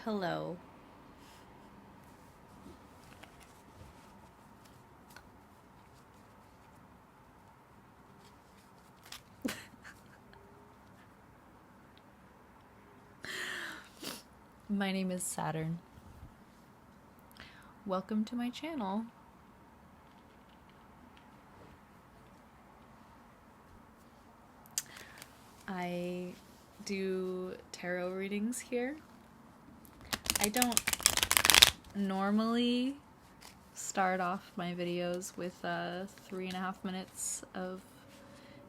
Hello. My name is Saturn. Welcome to my channel. I do tarot readings here. I don't normally start off my videos with 3.5 minutes of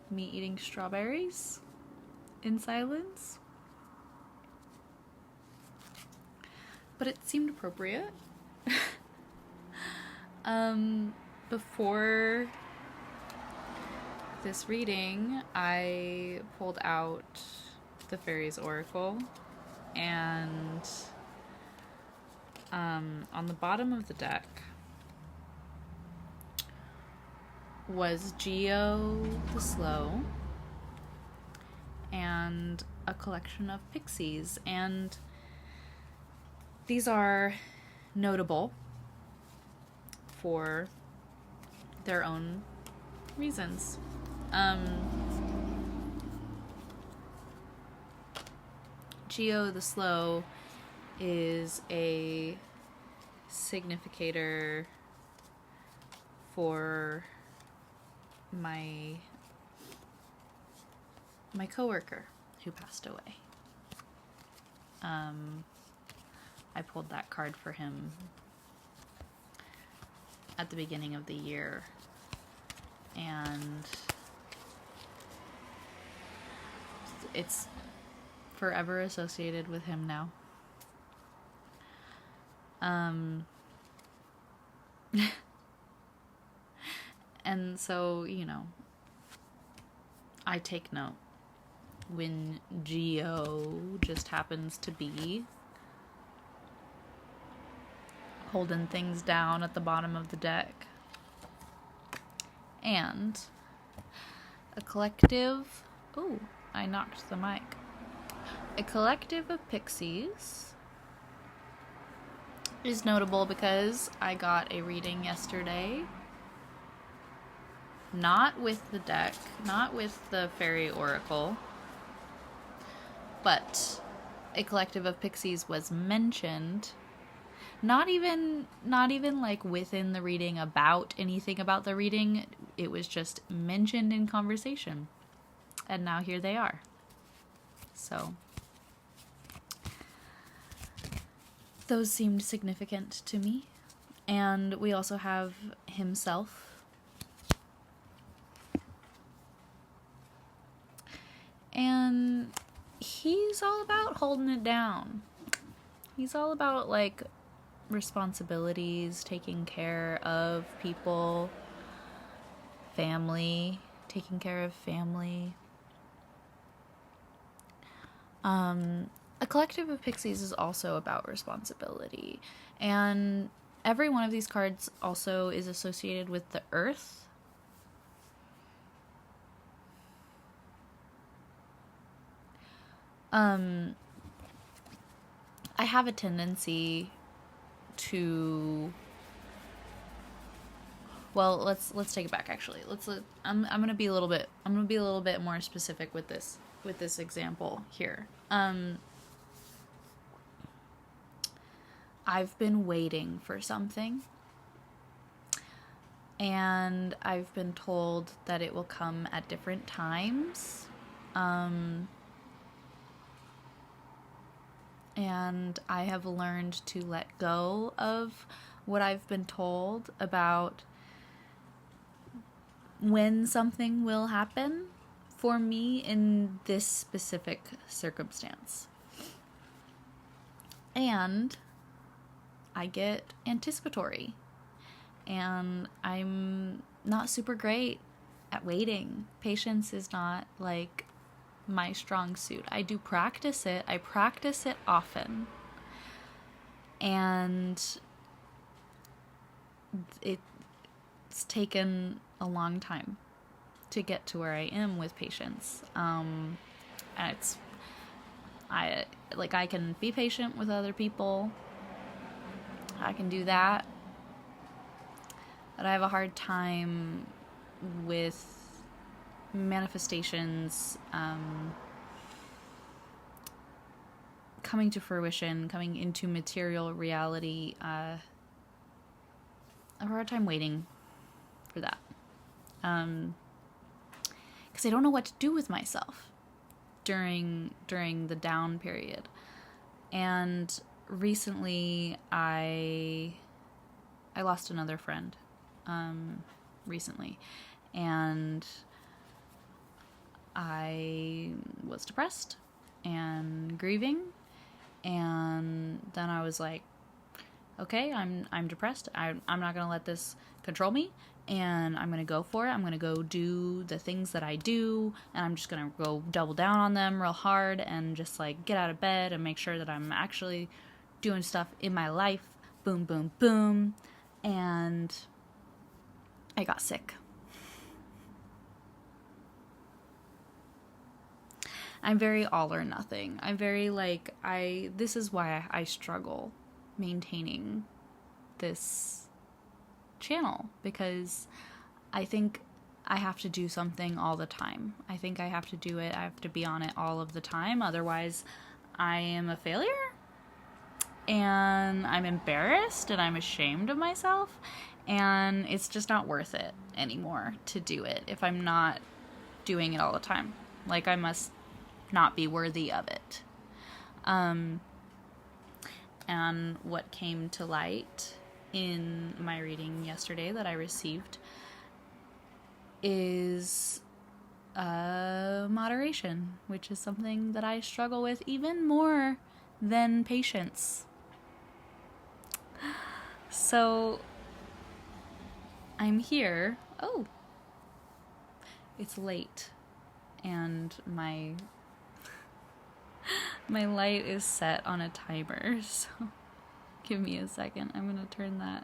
me eating strawberries in silence, but it seemed appropriate. Before this reading, I pulled out the Fairies Oracle, and on the bottom of the deck was Geo the Slow and a collection of pixies, and these are notable for their own reasons. Geo the Slow is a significator for my coworker who passed away. I pulled that card for him at the beginning of the year, and it's forever associated with him now. And so, I take note when Geo just happens to be holding things down at the bottom of the deck. And a collective... Oh, I knocked the mic. A collective of pixies is notable because I got a reading yesterday. Not with the deck, not with the Fairy Oracle, but a collective of pixies was mentioned. Not even like within the reading about anything about the reading. It was just mentioned in conversation. And now here they are. So those seemed significant to me. And we also have himself. And he's all about holding it down. He's all about, like, responsibilities, taking care of people, family, taking care of family. A collective of pixies is also about responsibility. And every one of these cards also is associated with the earth. I have a tendency to... Well, let's take it back. Actually, I'm gonna be a little bit more specific with this example here. I've been waiting for something, and I've been told that it will come at different times. And I have learned to let go of what I've been told about when something will happen for me in this specific circumstance. And I get anticipatory. And I'm not super great at waiting. Patience is not, like, my strong suit. I do practice it. I practice it often. And it's taken a long time to get to where I am with patience. And I can be patient with other people. I can do that. But I have a hard time with manifestations coming to fruition, coming into material reality. I have a hard time waiting for that. Because I don't know what to do with myself during the down period. And recently I lost another friend recently, and I was depressed and grieving, and then I was like, okay, I'm depressed. I'm not gonna let this control me, and I'm gonna go for it. I'm gonna go do the things that I do, and I'm just gonna go double down on them real hard, and just like get out of bed and make sure that I'm actually doing stuff in my life. Boom, boom, boom. And I got sick. I'm very all or nothing. I'm very like, this is why I struggle maintaining this channel, because I think I have to do something all the time. I think I have to do it. I have to be on it all of the time. Otherwise, I am a failure, and I'm embarrassed, and I'm ashamed of myself, and it's just not worth it anymore to do it if I'm not doing it all the time. Like, I must not be worthy of it. And what came to light in my reading yesterday that I received is moderation, which is something that I struggle with even more than patience. So I'm here. Oh, it's late, and my light is set on a timer, so give me a second. I'm gonna turn that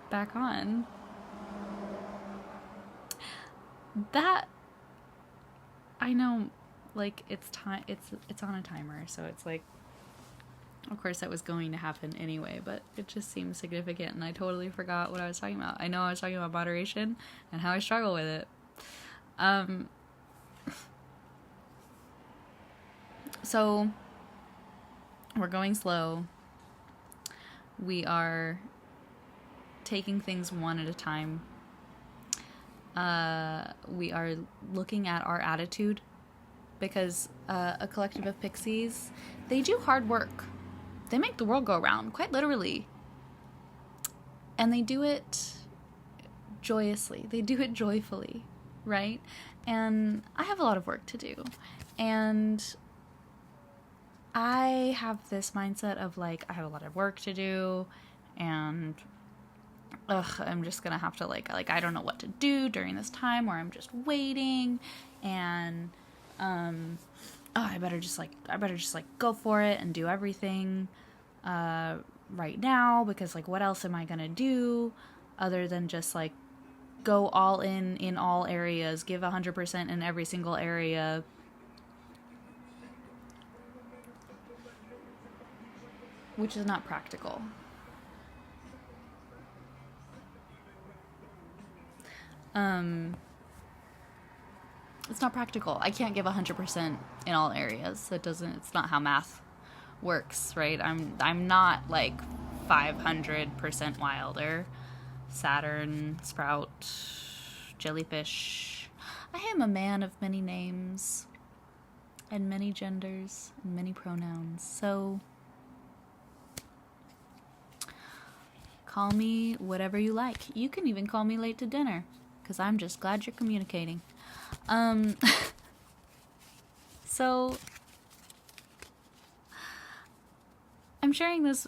back on. That, I know, like, it's on a timer, so it's like, of course that was going to happen anyway, but it just seems significant, and I totally forgot what I was talking about. I know I was talking about moderation and how I struggle with it. So we're going slow. We are taking things one at a time. We are looking at our attitude, because a collective of pixies, they do hard work. They make the world go round, quite literally. And they do it joyously. They do it joyfully, right? And I have a lot of work to do. And I have this mindset of like, I have a lot of work to do, and I'm just gonna have to like I don't know what to do during this time, or I'm just waiting, and I better just go for it and do everything right now, because like, what else am I gonna do other than just like go all in all areas, give 100% in every single area. Which is not practical. It's not practical. I can't give 100% in all areas. It's not how math works, right? I'm not like 500% Wilder, Saturn, Sprout, Jellyfish. I am a man of many names, and many genders, and many pronouns. So call me whatever you like. You can even call me late to dinner, because I'm just glad you're communicating. So I'm sharing this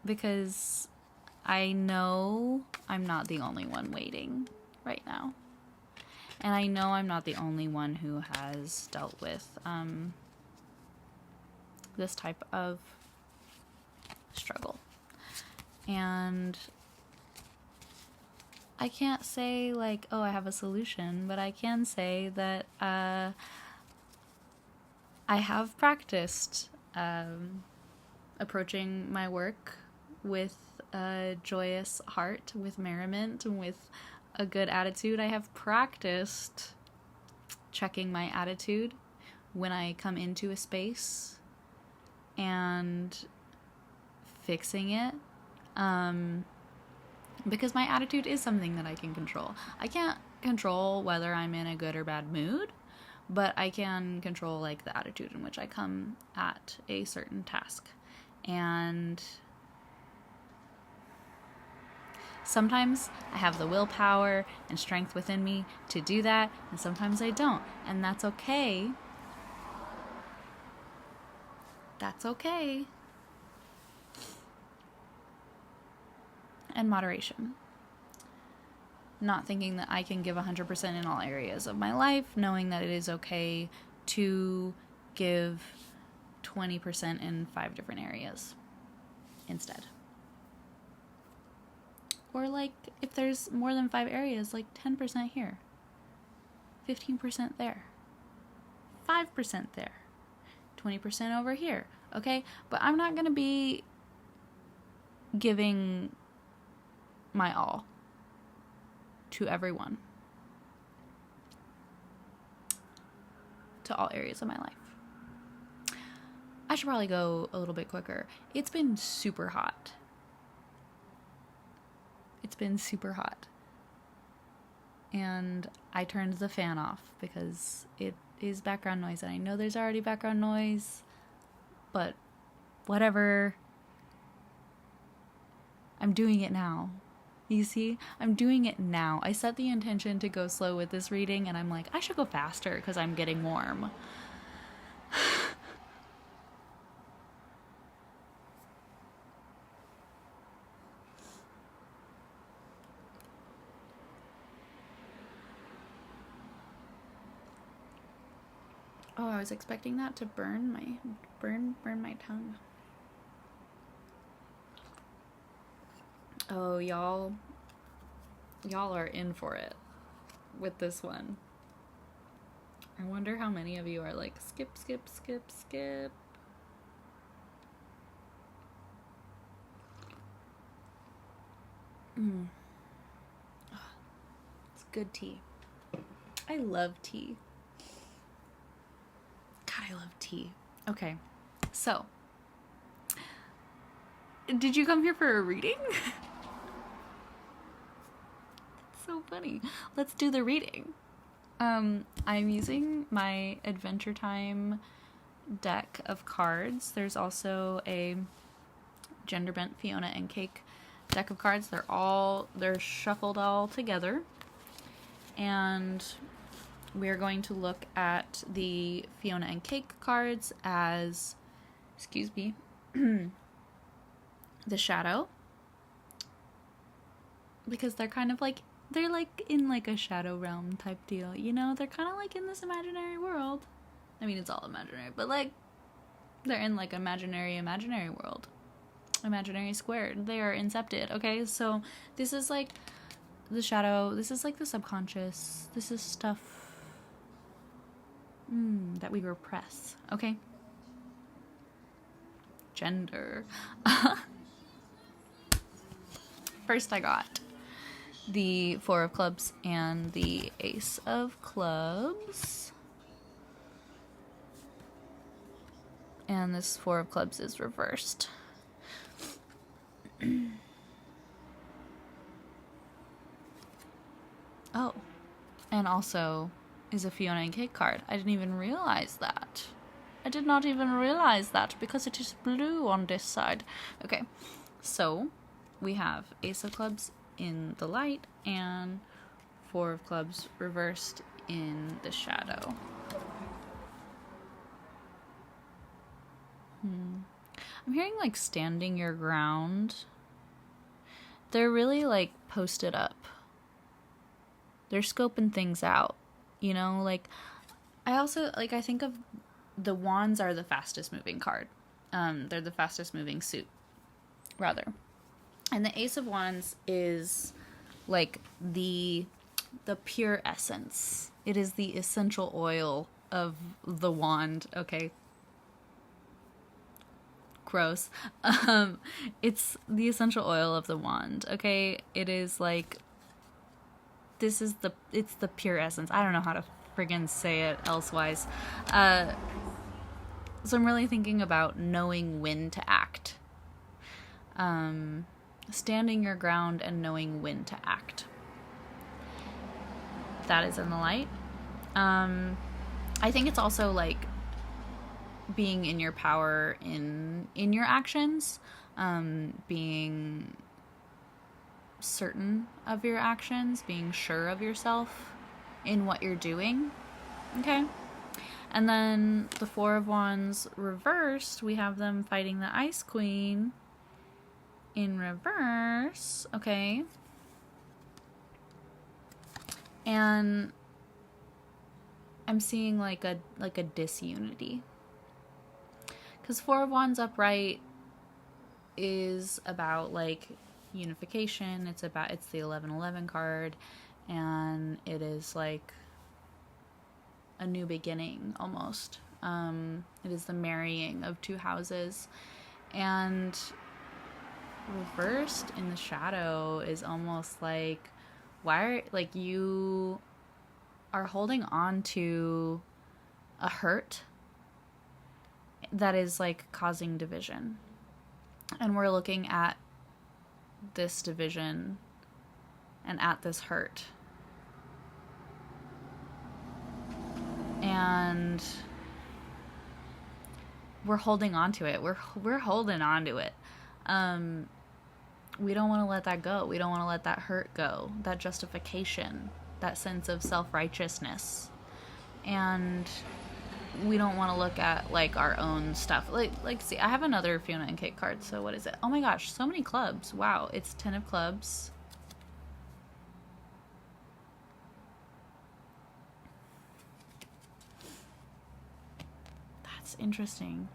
because I know I'm not the only one waiting right now. And I know I'm not the only one who has dealt with this type of struggle. And I can't say like, oh, I have a solution, but I can say that I I have practiced approaching my work with a joyous heart, with merriment, and with a good attitude. I have practiced checking my attitude when I come into a space and fixing it. Because my attitude is something that I can control. I can't control whether I'm in a good or bad mood, but I can control like the attitude in which I come at a certain task. And sometimes I have the willpower and strength within me to do that, and sometimes I don't. And that's okay. That's okay. And moderation. Not thinking that I can give 100% in all areas of my life, knowing that it is okay to give 20% in 5 different areas instead. Or like, if there's more than 5 areas, like 10% here, 15% there, 5% there, 20% over here, okay? But I'm not going to be giving my all to everyone, to all areas of my life. I should probably go a little bit quicker. It's been super hot. It's been super hot. And I turned the fan off because it is background noise. And I know there's already background noise, but whatever. I'm doing it now. You see? I'm doing it now. I set the intention to go slow with this reading, and I'm like, I should go faster because I'm getting warm. Oh, I was expecting that to burn my tongue. Oh, y'all are in for it with this one. I wonder how many of you are like, skip, skip, skip, skip. It's good tea. I love tea. God, I love tea. Okay, so did you come here for a reading? So funny. Let's do the reading. I'm using my Adventure Time deck of cards. There's also a Gender Bent Fiona and Cake deck of cards. They're shuffled all together. And we're going to look at the Fiona and Cake cards as, the shadow. Because they're kind of like, they're like in like a shadow realm type deal, you know? They're kind of like in this imaginary world. I mean, it's all imaginary, but like they're in like imaginary world. Imaginary squared. They are incepted, okay? So this is like the shadow. This is like the subconscious. This is stuff that we repress, okay? Gender. First I got the 4 of Clubs and the Ace of Clubs. And this 4 of Clubs is reversed. Oh, and also is a Fiona and Cake card. I didn't even realize that. I did not even realize that because it is blue on this side. Okay, so we have Ace of Clubs in the light and 4 of Clubs reversed in the shadow. I'm hearing like standing your ground. They're really like posted up. They're scoping things out, you know, like I also like, I think of the wands are the fastest moving card. They're the fastest moving suit rather. And the Ace of Wands is like the pure essence. It is the essential oil of the wand, okay? gross. It's the essential oil of the wand, okay? It is like, it's the pure essence. I don't know how to friggin' say it elsewise. So I'm really thinking about knowing when to act. Standing your ground and knowing when to act. That is in the light. I think it's also like being in your power in your actions, being certain of your actions, being sure of yourself in what you're doing. Okay? And then the Four of Wands reversed, we have them fighting the Ice Queen in reverse. Okay. And I'm seeing like a disunity. Because Four of Wands upright is about like unification. It's the 1111 card, and it is like a new beginning almost. It is the marrying of two houses, and reversed in the shadow is almost like, you are holding on to a hurt that is like causing division, and we're looking at this division and at this hurt, and we're holding on to it. We're holding on to it. We don't want to let that go. We don't want to let that hurt go, that justification, that sense of self-righteousness. And we don't want to look at like our own stuff. Like see, I have another Fiona and Kate card. So what is it? Oh my gosh, so many clubs. Wow, it's 10 of clubs. That's interesting.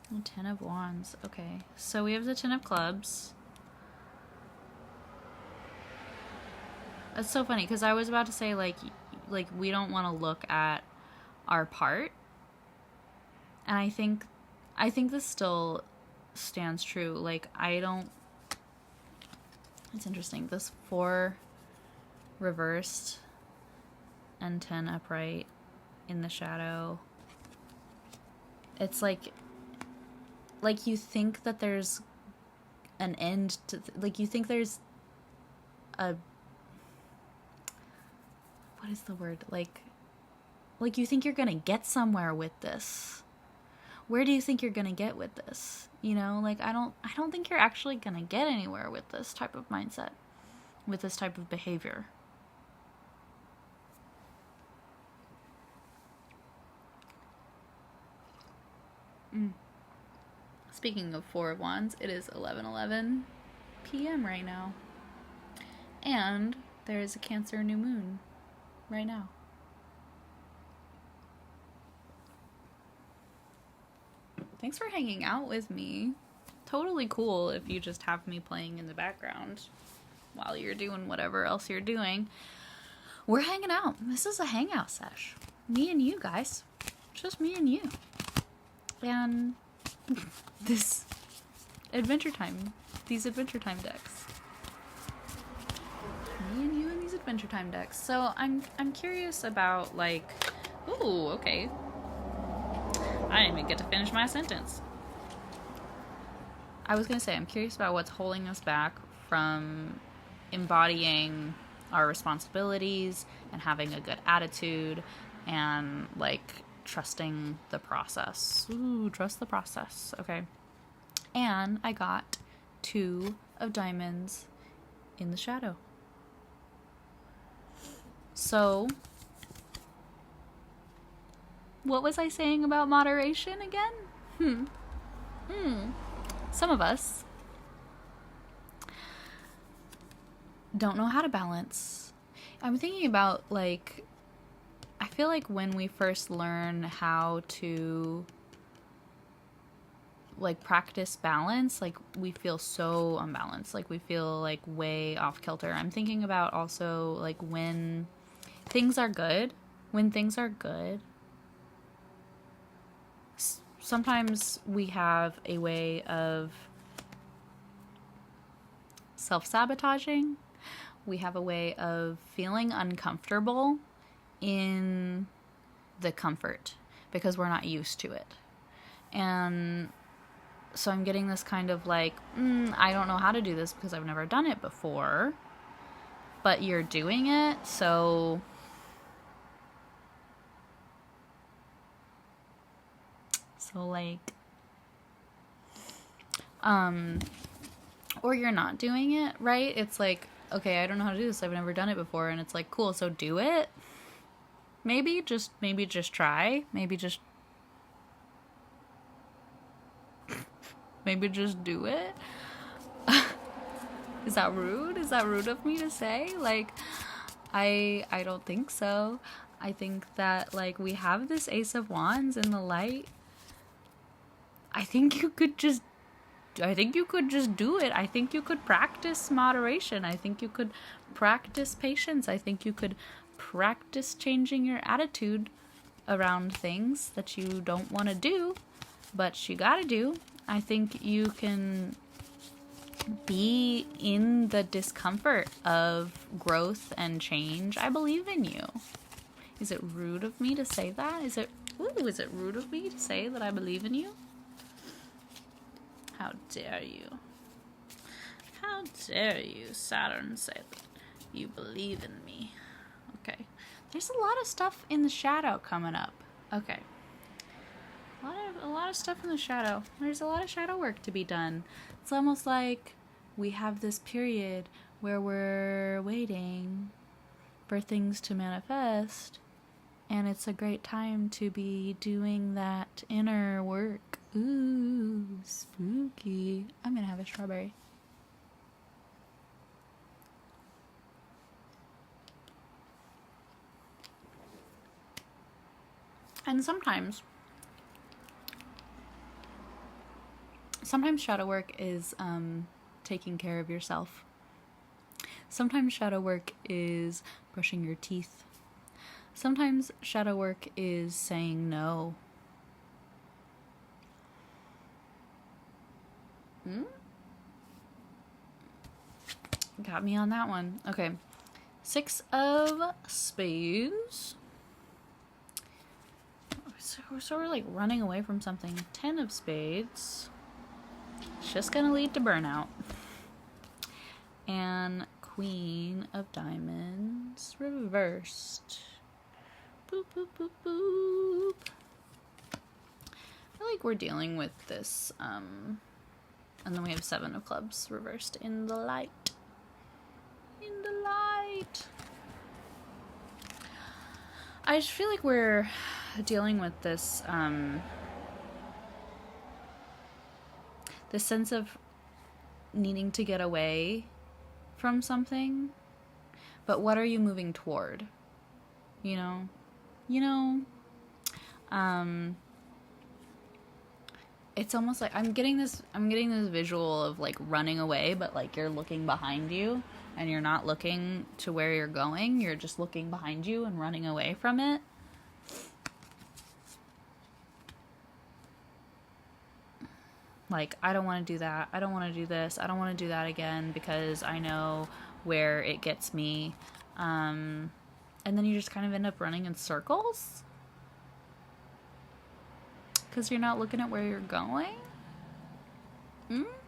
And 10 of Wands. Okay, so we have the 10 of clubs. That's so funny, because I was about to say like we don't want to look at our part, and I think this still stands true. Like, it's interesting, this 4 reversed and 10 upright in the shadow. It's like you think that there's an end to you think there's a, what is the word, like you think you're gonna get somewhere with this. Where do you think you're gonna get with this? You know, like I don't think you're actually gonna get anywhere with this type of mindset, with this type of behavior. Speaking of 4 of Wands, it is 11:11 p.m. right now. And there is a Cancer new moon right now. Thanks for hanging out with me. Totally cool if you just have me playing in the background while you're doing whatever else you're doing. We're hanging out. This is a hangout sesh. Me and you guys. Just me and you. And this Adventure Time. These Adventure Time decks. Me and you and these Adventure Time decks. So I'm curious about like, ooh, okay. I didn't even get to finish my sentence. I was gonna say, I'm curious about what's holding us back from embodying our responsibilities and having a good attitude and like trusting the process. Ooh, trust the process. Okay. And I got 2 of diamonds in the shadow. So, what was I saying about moderation again? Some of us don't know how to balance. I'm thinking about like, I feel like when we first learn how to like practice balance, like we feel so unbalanced, like we feel like way off kilter. I'm thinking about also like when things are good when things are good, sometimes we have a way of self-sabotaging. We have a way of feeling uncomfortable in the comfort because we're not used to it. And so I'm getting this kind of like, I don't know how to do this because I've never done it before, but you're doing it, so like, or you're not doing it, right? It's like, okay, I don't know how to do this. I've never done it before. And it's like, cool. So do it. Maybe just try. Maybe just do it. Is that rude? Is that rude of me to say? Like, I don't think so. I think that, like, we have this Ace of Wands in the light. I think you could just do it. I think you could practice moderation. I think you could practice patience. I think you could practice changing your attitude around things that you don't want to do, but you gotta do. I think you can be in the discomfort of growth and change. I believe in you. Is it rude of me to say that? Is it rude of me to say that I believe in you? How dare you? How dare you, Saturn, say that you believe in me? Okay. There's a lot of stuff in the shadow coming up. Okay. A lot of stuff in the shadow. There's a lot of shadow work to be done. It's almost like we have this period where we're waiting for things to manifest, and it's a great time to be doing that inner work. Ooh, spooky. I'm gonna have a strawberry. And sometimes shadow work is taking care of yourself. Sometimes shadow work is brushing your teeth. Sometimes shadow work is saying no. Got me on that one. Okay. 6 of Spades. So we're like running away from something. 10 of Spades. It's just gonna lead to burnout. And Queen of Diamonds reversed. Boop, boop, boop, boop. I feel like we're dealing with this, and then we have 7 of Clubs reversed in the light. In the light. I just feel like we're dealing with this, this sense of needing to get away from something, but what are you moving toward? You know, it's almost like I'm getting this visual of like running away, but like you're looking behind you and you're not looking to where you're going. You're just looking behind you and running away from it. Like, I don't want to do that. I don't want to do this. I don't want to do that again because I know where it gets me. And then you just kind of end up running in circles because you're not looking at where you're going.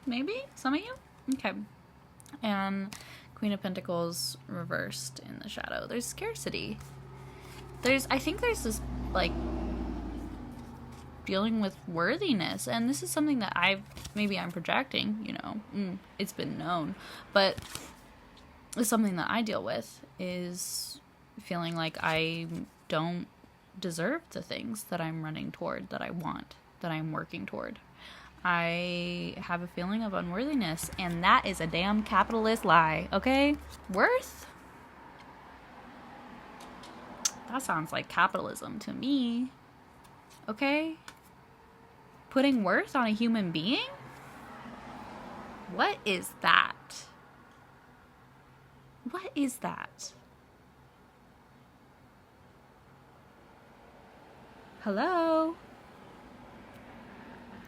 Maybe some of you. Okay. And Queen of Pentacles reversed in the shadow. There's scarcity. I think there's this like dealing with worthiness, and this is something that maybe I'm projecting, you know, it's been known, but it's something that I deal with, is feeling like I don't deserve the things that I'm running toward, that I want, that I'm working toward. I have a feeling of unworthiness, and that is a damn capitalist lie, okay? Worth? That sounds like capitalism to me. Okay? Putting worth on a human being? What is that? What is that? Hello?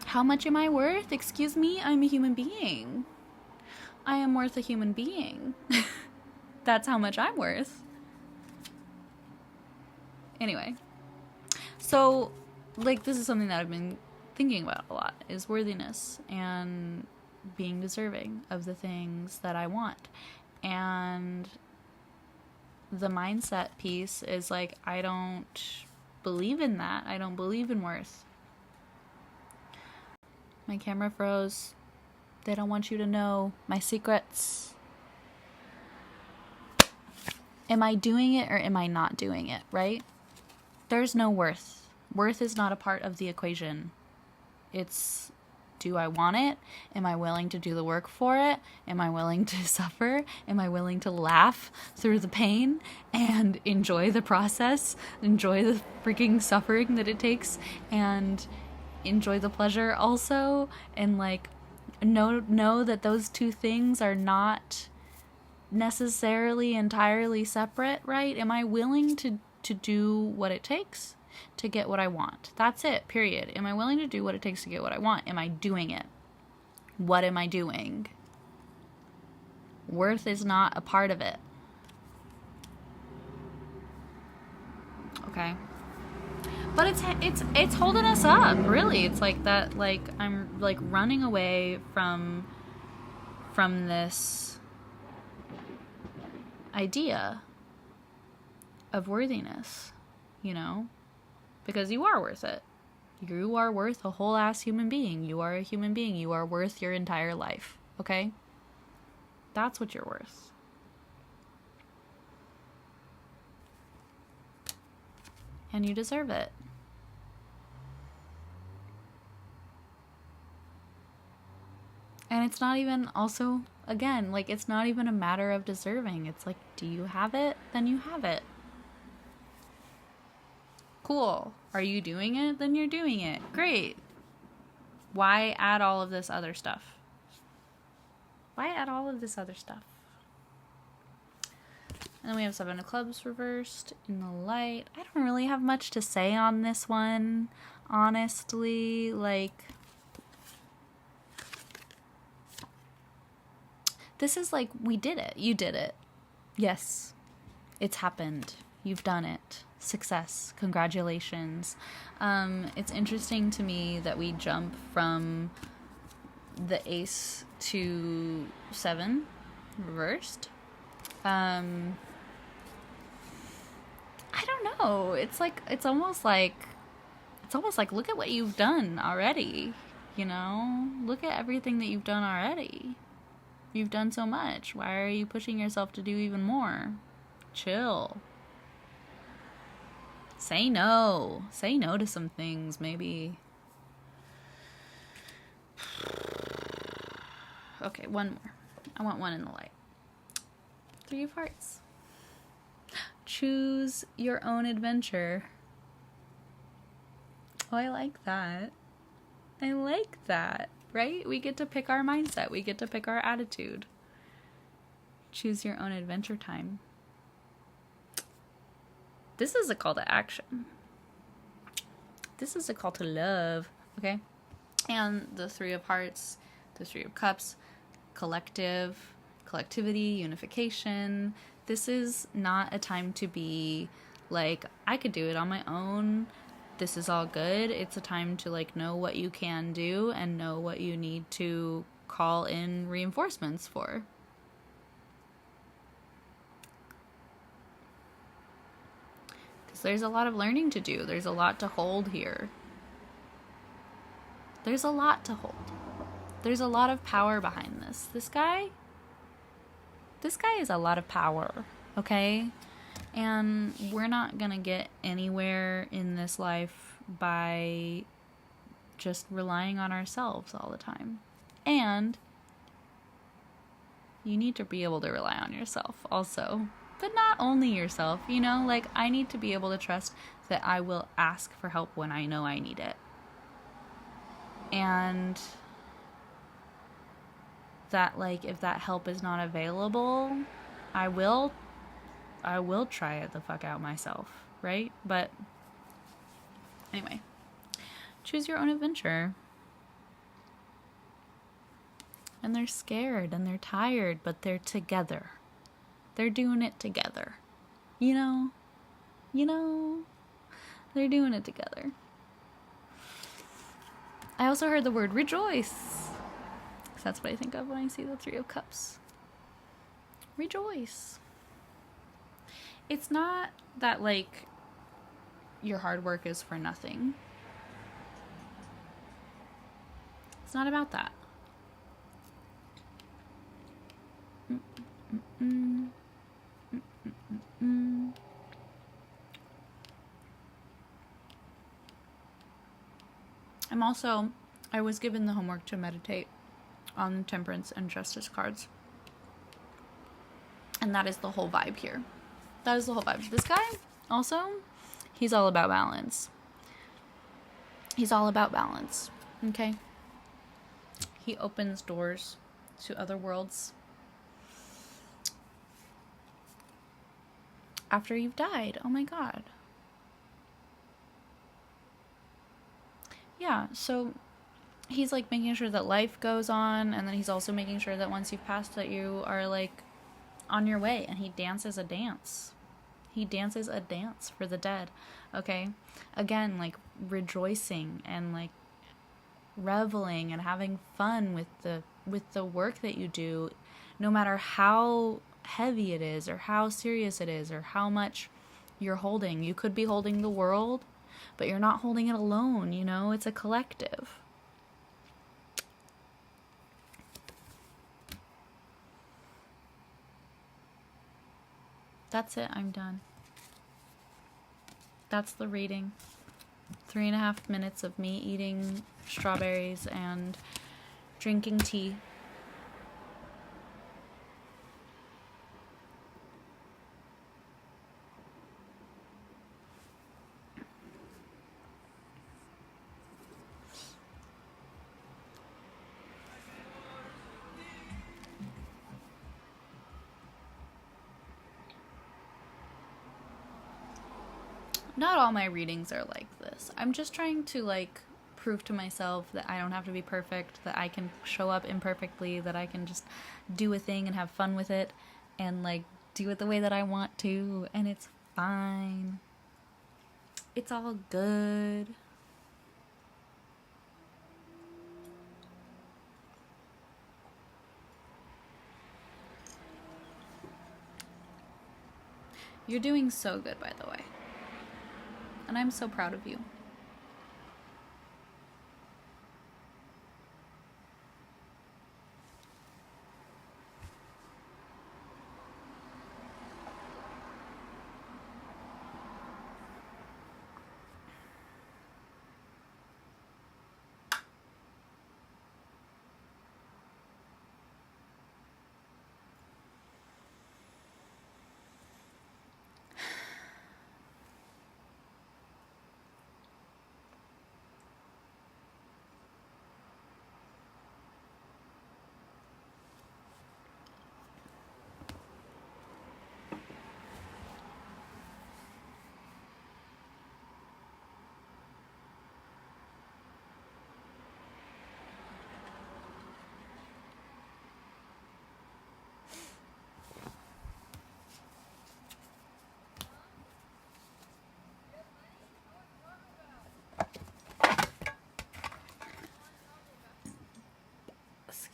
How much am I worth? Excuse me, I'm a human being. I am worth a human being. That's how much I'm worth. Anyway. So, like, this is something that I've been thinking about a lot, is worthiness and being deserving of the things that I want. And the mindset piece is like, I don't believe in that. I don't believe in worth. My camera froze. They don't want you to know my secrets. Am I doing it or am I not doing it, right? There's no worth. Worth is not a part of the equation. It's, do I want it? Am I willing to do the work for it? Am I willing to suffer? Am I willing to laugh through the pain and enjoy the process? Enjoy the freaking suffering that it takes and enjoy the pleasure also? And like, know that those two things are not necessarily entirely separate, right? Am I willing to do what it takes to get what I want? That's it, period. Am I willing to do what it takes to get what I want? Am I doing it? What am I doing? Worth is not a part of it. Okay. But it's holding us up, really. It's like that, like, I'm like running away from this idea of worthiness, you know? Because you are worth it. You are worth a whole ass human being. You are a human being. You are worth your entire life, okay? That's what you're worth. And you deserve it. And it's not even also, again, like, it's not even a matter of deserving. It's like, do you have it? Then you have it. Cool. Are you doing it? Then you're doing it. Great. Why add all of this other stuff? Why add all of this other stuff? And then we have 7 of Clubs reversed in the light. I don't really have much to say on this one, honestly. Like, this is like, we did it. You did it. Yes. It's happened. You've done it. Success. Congratulations. It's interesting to me that we jump from the Ace to 7 reversed. I don't know. It's almost like look at what you've done already, you know? Look at everything that you've done already. You've done so much. Why are you pushing yourself to do even more? Chill. Say no. Say no to some things, maybe. Okay, one more. I want one in the light. 3 of Hearts. Choose your own adventure. Oh, I like that. I like that, right? We get to pick our mindset. We get to pick our attitude. Choose your own adventure time. This is a call to action. This is a call to love, okay? And the 3 of Hearts, the 3 of Cups, collectivity, unification. This is not a time to be like, I could do it on my own. This is all good. It's a time to like know what you can do and know what you need to call in reinforcements for. Because there's a lot of learning to do. There's a lot to hold here. There's a lot to hold. There's a lot of power behind this. This guy is a lot of power, okay? And we're not gonna get anywhere in this life by just relying on ourselves all the time. And you need to be able to rely on yourself also. But not only yourself, you know? Like, I need to be able to trust that I will ask for help when I know I need it. And that, like, if that help is not available, I will try it the fuck out myself, right? But Anyway, choose your own adventure. And they're scared and they're tired, but they're together. They're doing it together. You know, they're doing it together. I also heard the word rejoice. That's what I think of when I see the Three of Cups. Rejoice. It's not that, like, your hard work is for nothing. It's not about that. I was given the homework to meditate on temperance and justice cards. And that is the whole vibe here. That is the whole vibe. This guy, also, he's all about balance. He's all about balance, okay? He opens doors to other worlds after you've died. Oh my god. Yeah, so he's like making sure that life goes on, and then he's also making sure that once you've passed that you are like on your way, and he dances a dance. He dances a dance for the dead, okay? Again, like rejoicing and like reveling and having fun with the work that you do, no matter how heavy it is or how serious it is or how much you're holding. You could be holding the world, but you're not holding it alone, you know? It's a collective. That's it. I'm done. That's the reading. 3.5 minutes of me eating strawberries and drinking tea. Not all my readings are like this. I'm just trying to, like, prove to myself that I don't have to be perfect, that I can show up imperfectly, that I can just do a thing and have fun with it, and, like, do it the way that I want to, and it's fine. It's all good. You're doing so good, by the way. And I'm so proud of you.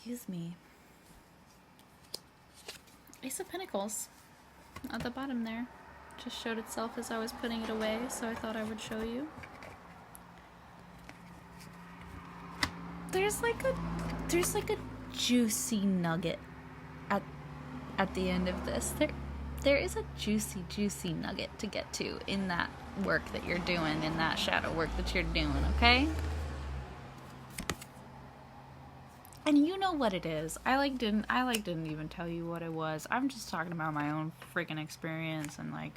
Excuse me. Ace of Pentacles at the bottom there just showed itself as I was putting it away, so I thought I would show you. There's like a juicy nugget at the end of this. There is a juicy nugget to get to in that work that you're doing, in that shadow work that you're doing, okay? And you know what it is. I didn't even tell you what it was. I'm just talking about my own freaking experience and like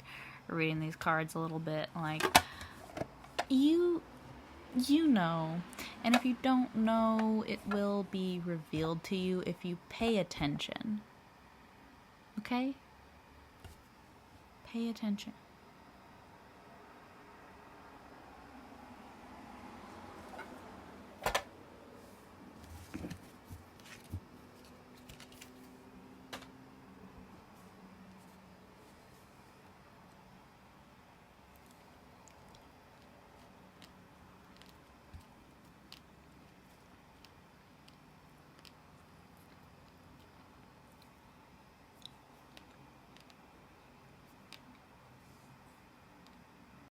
reading these cards a little bit. Like you know. And if you don't know, it will be revealed to you if you pay attention. Okay? Pay attention.